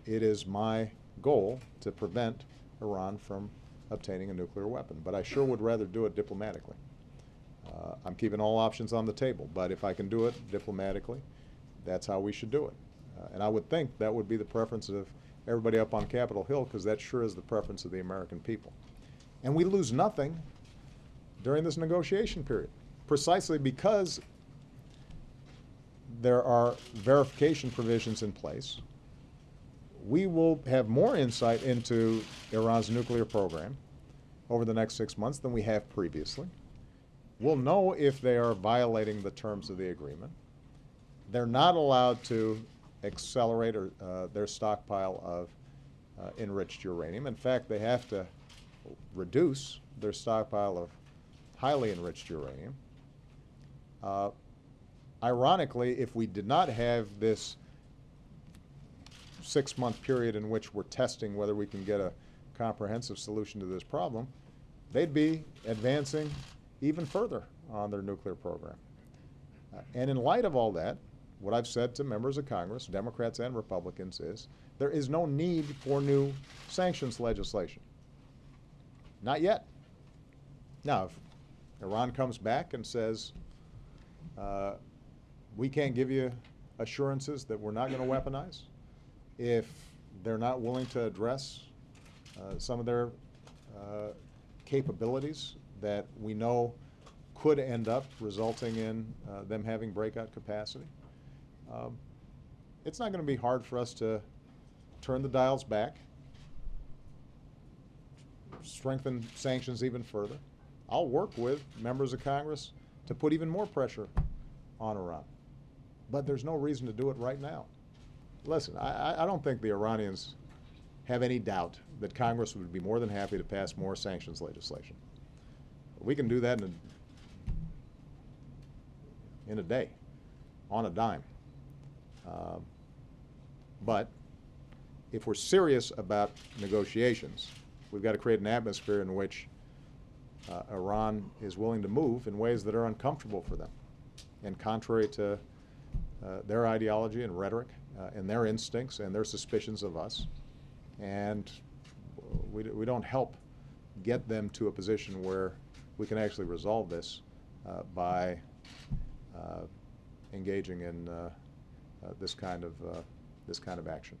it is my goal to prevent Iran from obtaining a nuclear weapon. But I sure would rather do it diplomatically. I'm keeping all options on the table, but if I can do it diplomatically, that's how we should do it. And I would think that would be the preference of everybody up on Capitol Hill, because that sure is the preference of the American people. And we lose nothing during this negotiation period, precisely because there are verification provisions in place. We will have more insight into Iran's nuclear program over the next 6 months than we have previously. We'll know if they are violating the terms of the agreement. They're not allowed to accelerate their stockpile of enriched uranium. In fact, they have to reduce their stockpile of highly enriched uranium. Ironically, if we did not have this 6-month period in which we're testing whether we can get a comprehensive solution to this problem, they'd be advancing even further on their nuclear program. And in light of all that, what I've said to members of Congress, Democrats and Republicans, is there is no need for new sanctions legislation. Not yet. Now, if Iran comes back and says, we can't give you assurances that we're not going to weaponize, if they're not willing to address some of their capabilities that we know could end up resulting in them having breakout capacity, it's not going to be hard for us to turn the dials back, strengthen sanctions even further. I'll work with members of Congress to put even more pressure on Iran. But there's no reason to do it right now. Listen, I don't think the Iranians have any doubt that Congress would be more than happy to pass more sanctions legislation. We can do that in a day, on a dime. But if we're serious about negotiations, we've got to create an atmosphere in which Iran is willing to move in ways that are uncomfortable for them and contrary to their ideology and rhetoric and their instincts and their suspicions of us. And we don't help get them to a position where we can actually resolve this by engaging in this kind of action.